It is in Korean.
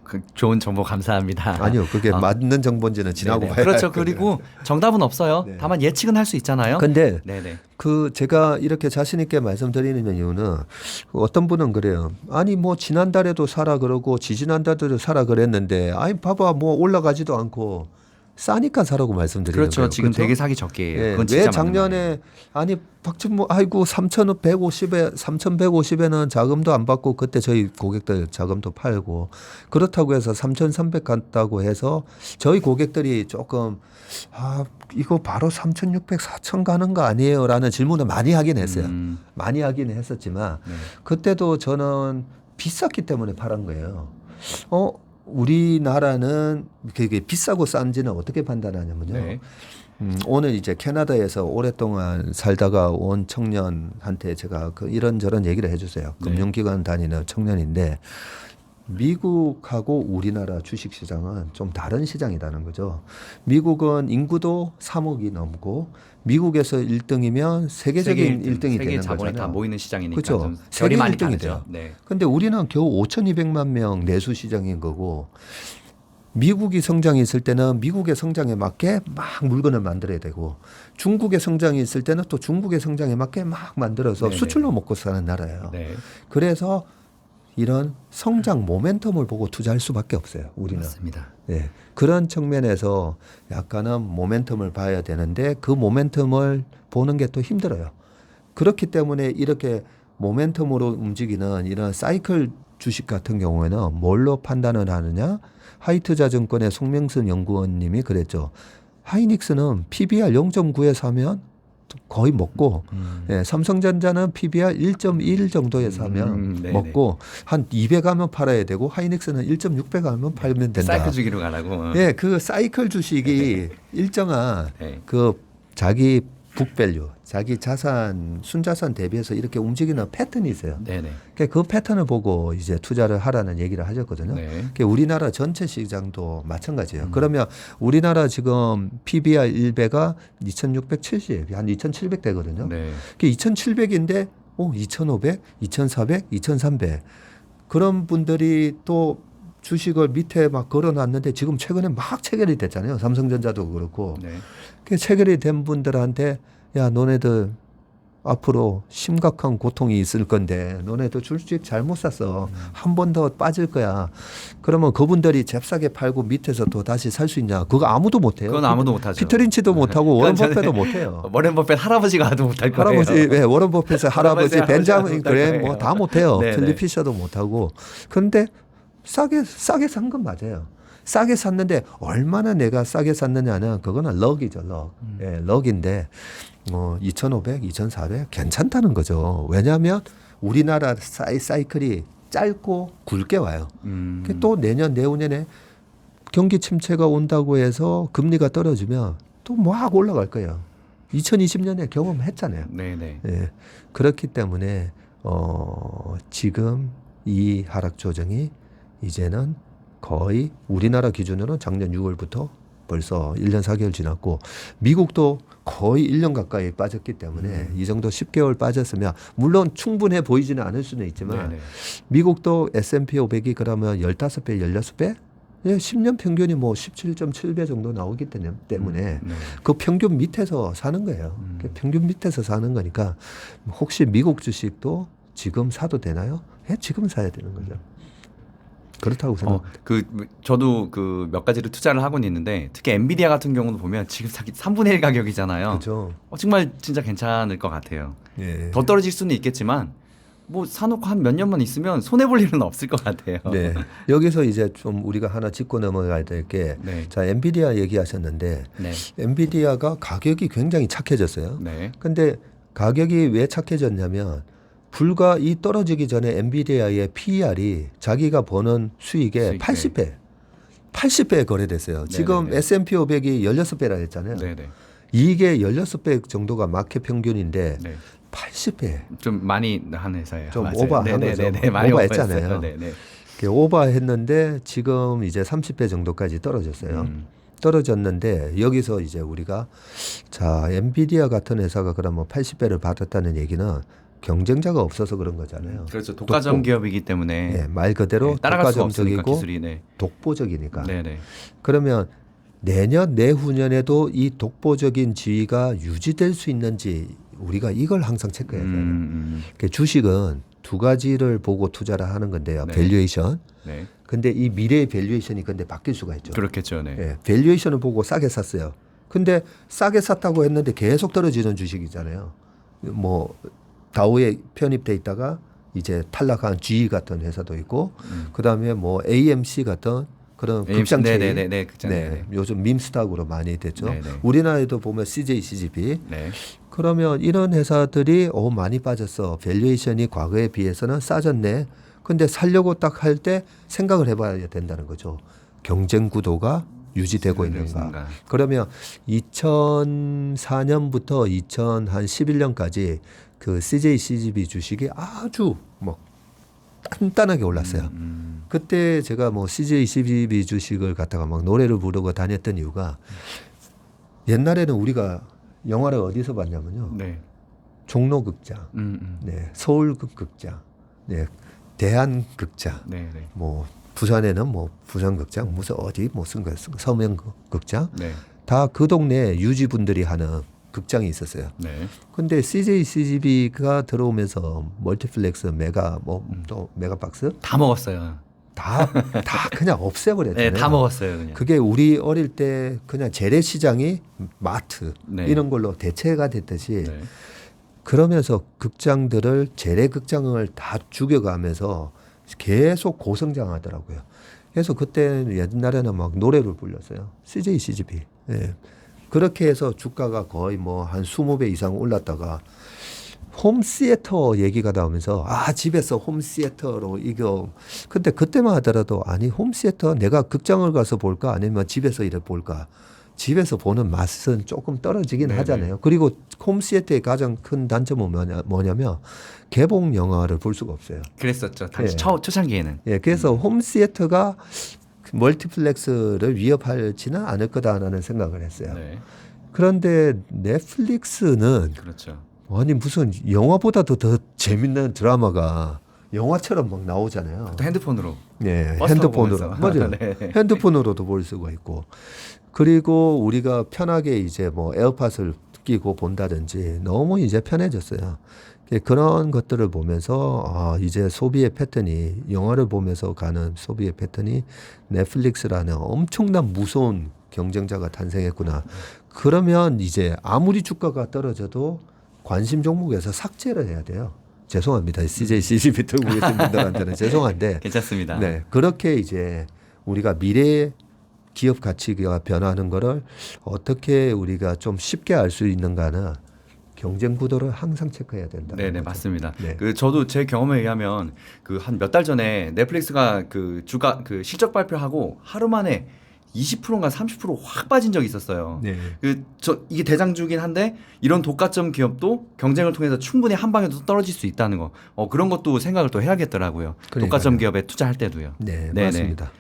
그 좋은 정보 감사합니다. 아니요, 그게 맞는 정보인지는 지나고 네네. 봐야 그렇죠. 그리고 정답은 없어요. 네. 다만 예측은 할 수 있잖아요. 근데 네네. 그 제가 이렇게 자신 있게 말씀드리는 이유는 어떤 분은 그래요. 아니 뭐 지난달에도 사라 그러고 지지난달에도 사라 그랬는데 아니 봐봐 뭐 올라가지도 않고 싸니까 사라고 말씀드리는 그렇죠. 거예요. 지금 그렇죠? 되게 사기 적게예요. 예, 그건 진짜 왜 맞는 작년에 말이에요. 아니 박진모 아이고 3,150에는 자금도 안 받고 그때 저희 고객들 자금도 팔고 그렇다고 해서 3,300 갔다고 해서 저희 고객들이 조금 이거 바로 3,600, 4,000 가는 거 아니에요라는 질문을 많이 하긴 했어요. 많이 하긴 했었지만 네. 그때도 저는 비쌌기 때문에 팔은 거예요. 우리나라는 그게 비싸고 싼지는 어떻게 판단하냐면요. 네. 오늘 이제 캐나다에서 오랫동안 살다가 온 청년한테 제가 이런저런 얘기를 해주세요. 네. 금융기관 다니는 청년인데 미국하고 우리나라 주식시장은 좀 다른 시장이라는 거죠. 미국은 인구도 3억이 넘고 미국에서 1등이면 세계적인 1등이 세계 되는 자본이 다 거잖아요. 모이는 시장이니까 그렇죠. 좀 세계 결이 많이 1등이 다르죠. 돼요. 네. 근데 우리는 겨우 5,200만 명 내수 시장인 거고 미국이 성장이 있을 때는 미국의 성장에 맞게 막 물건을 만들어야 되고 중국의 성장이 있을 때는 또 중국의 성장에 맞게 막 만들어서 네네. 수출로 먹고 사는 나라예요. 네. 그래서 이런 성장 모멘텀을 보고 투자할 수밖에 없어요. 우리는. 맞습니다. 네. 그런 측면에서 약간은 모멘텀을 봐야 되는데 그 모멘텀을 보는 게 또 힘들어요. 그렇기 때문에 이렇게 모멘텀으로 움직이는 이런 사이클 주식 같은 경우에는 뭘로 판단을 하느냐? 하이투자증권의 송명순 연구원님이 그랬죠. 하이닉스는 PBR 0.9에 사면 거의 먹고 예, 삼성전자는 PBR 1.1 정도에 사면 먹고 한 200 하면 팔아야 되고 하이닉스는 1.6배 가면 팔면 된다. 사이클 주기로 가라고. 예, 그 사이클 주식이 일정한 네. 그 자기 북밸류, 자기 자산, 순자산 대비해서 이렇게 움직이는 패턴이 있어요. 네네. 그 패턴을 보고 이제 투자를 하라는 얘기를 하셨거든요. 네. 우리나라 전체 시장도 마찬가지예요. 그러면 우리나라 지금 PBR 1배가 2,670, 한 2,700 되거든요. 네. 2,700인데 2,500, 2,400, 2,300 그런 분들이 또 주식을 밑에 막 걸어놨는데 지금 최근에 막 체결이 됐잖아요. 삼성전자도 그렇고. 네. 그 체결이 된 분들한테 야 너네들 앞으로 심각한 고통이 있을 건데 너네들 주식 잘못 샀어. 한 번 더 빠질 거야. 그러면 그분들이 잽싸게 팔고 밑에서 또 다시 살 수 있냐. 그거 아무도 못해요. 그건 아무도 못하죠. 피터 린치도 못하고 워런 그건 버핏도 못해요. 워렌 버핏 할아버지가 하도 못할 거예요. 할아버지, 네, 워런 버핏의 할아버지, 벤자민 그레 뭐 다 못해요. 네네. 필립 피셔도 못하고. 그런데 싸게 산 건 맞아요. 싸게 샀는데 얼마나 내가 싸게 샀느냐는 그거는 럭이죠, 럭. 예, 럭인데 2,500, 2,400 괜찮다는 거죠. 왜냐하면 우리나라 사이클이 짧고 굵게 와요. 또 내년 내후년에 경기 침체가 온다고 해서 금리가 떨어지면 또 막 올라갈 거예요. 2020년에 경험했잖아요. 네네. 예, 그렇기 때문에 지금 이 하락 조정이 이제는 거의 우리나라 기준으로는 작년 6월부터 벌써 1년 4개월 지났고 미국도 거의 1년 가까이 빠졌기 때문에 이 정도 10개월 빠졌으면 물론 충분해 보이지는 않을 수는 있지만 네네. 미국도 S&P 500이 그러면 15배, 16배? 10년 평균이 뭐 17.7배 정도 나오기 때문에 네. 그 평균 밑에서 사는 거예요. 그 평균 밑에서 사는 거니까 혹시 미국 주식도 지금 사도 되나요? 지금 사야 되는 거죠. 그렇다고 생각합니다. 저도 그 몇 가지를 투자를 하고는 있는데 특히 엔비디아 같은 경우도 보면 지금 3분의 1 가격이잖아요. 그렇죠. 정말 진짜 괜찮을 것 같아요. 예. 더 떨어질 수는 있겠지만 뭐 사놓고 한 몇 년만 있으면 손해 볼 일은 없을 것 같아요. 네. 여기서 이제 좀 우리가 하나 짚고 넘어가야 될 게 네. 자, 엔비디아 얘기하셨는데 네. 엔비디아가 가격이 굉장히 착해졌어요. 네. 근데 가격이 왜 착해졌냐면 불과 이 떨어지기 전에 엔비디아의 PER이 자기가 버는 수익의 80배. 80배에 거래됐어요. 지금 네네네. S&P 500이 16배라 했잖아요. 네네. 이게 16배 정도가 마켓 평균인데 네. 80배. 좀 많이 한 회사예요. 좀 맞아요. 오버한 거죠. 네네네. 많이 오버했잖아요. 오버했어요. 네네. 오버했는데 지금 이제 30배 정도까지 떨어졌어요. 떨어졌는데 여기서 이제 우리가 자 엔비디아 같은 회사가 그러면 80배를 받았다는 얘기는 경쟁자가 없어서 그런 거잖아요. 그렇죠. 독과점 기업이기 때문에 네, 말 그대로 네, 따라갈 수가 없으니까 독과점적이고 기술이. 네. 독보적이니까. 네네. 그러면 내년 내후년에도 이 독보적인 지위가 유지될 수 있는지 우리가 이걸 항상 체크해야 돼요. 그 주식은 두 가지를 보고 투자를 하는 건데요. 네. 밸류에이션. 네. 근데 이 미래의 밸류에이션이 근데 바뀔 수가 있죠. 그렇겠죠. 네. 예, 밸류에이션을 보고 싸게 샀어요. 근데 싸게 샀다고 했는데 계속 떨어지는 주식이잖아요. 뭐 다우에 편입돼 있다가 이제 탈락한 GE 같은 회사도 있고, 그다음에 뭐 AMC 같은 그런 극장 체인, 네네네. 극장. 네, 요즘 밈스탁으로 많이 됐죠. 네네. 우리나라에도 보면 CJ, CGV. 네. 그러면 이런 회사들이 많이 빠졌어. 밸류에이션이 과거에 비해서는 싸졌네. 근데 살려고 딱 할 때 생각을 해봐야 된다는 거죠. 경쟁 구도가 유지되고 있는가. 그러면 2004년부터 2011년까지 그 CJ, CGV 주식이 아주 뭐 단단하게 올랐어요. 그때 제가 뭐 CJ, CGV 주식을 갖다가 막 노래를 부르고 다녔던 이유가 옛날에는 우리가 영화를 어디서 봤냐면요. 네. 종로극장, 네, 서울극장, 네, 대한극장, 네. 네. 뭐 부산에는 뭐 부산극장, 무슨 어디 무슨 서명극장, 네. 다 그 동네 유지분들이 하는 극장이 있었어요. 네. 근데 CJ, CGV가 들어오면서 멀티플렉스, 메가 뭐 또 메가박스 다 먹었어요. 다 그냥 없애버렸잖아요. 네, 다 먹었어요. 그냥. 그게 우리 어릴 때 그냥 재래시장이 마트 네. 이런 걸로 대체가 됐듯이 네. 그러면서 극장들을 재래극장을 다 죽여가면서 계속 고성장하더라고요. 그래서 그때 옛날에는 막 노래를 불렀어요. CJ, CGV. 예. 그렇게 해서 주가가 거의 뭐 한 20배 이상 올랐다가 홈시애터 얘기가 나오면서 집에서 홈시애터로 이거 근데 그때만 하더라도 아니 홈시애터 내가 극장을 가서 볼까 아니면 집에서 이래 볼까 집에서 보는 맛은 조금 떨어지긴 네네. 하잖아요. 그리고 홈시애터의 가장 큰 단점은 뭐냐면 개봉 영화를 볼 수가 없어요. 그랬었죠. 당시 예. 초창기에는. 예, 그래서 홈시애터가 멀티플렉스를 위협하지는 않을 거다라는 생각을 했어요. 네. 그런데 넷플릭스는 그렇죠. 아니 무슨 영화보다도 더 재밌는 드라마가 영화처럼 막 나오잖아요. 또 핸드폰으로. 네, 버스 타고 핸드폰으로 보면서. 맞아요. 네. 핸드폰으로도 볼 수가 있고 그리고 우리가 편하게 이제 뭐 에어팟을 끼고 본다든지 너무 이제 편해졌어요. 그런 것들을 보면서 이제 소비의 패턴이 영화를 보면서 가는 소비의 패턴이 넷플릭스라는 엄청난 무서운 경쟁자가 탄생했구나. 그러면 이제 아무리 주가가 떨어져도 관심 종목에서 삭제를 해야 돼요. 죄송합니다. CJ, CGV 들고 계신 분들한테는 죄송한데. 괜찮습니다. 네. 그렇게 이제 우리가 미래의 기업 가치가 변하는 거를 어떻게 우리가 좀 쉽게 알 수 있는가는 경쟁 구도를 항상 체크해야 된다. 네네 맞습니다. 네. 저도 제 경험에 의하면 그 한 몇 달 전에 넷플릭스가 그 주가 그 실적 발표하고 하루 만에 20%인가 30%확 빠진 적이 있었어요. 네. 이게 대장주긴 한데 이런 독과점 기업도 경쟁을 통해서 충분히 한 방에 도 떨어질 수 있다는 거. 그런 것도 생각을 또 해야겠더라고요. 그러니까요. 독과점 기업에 투자할 때도요. 네, 네네. 맞습니다.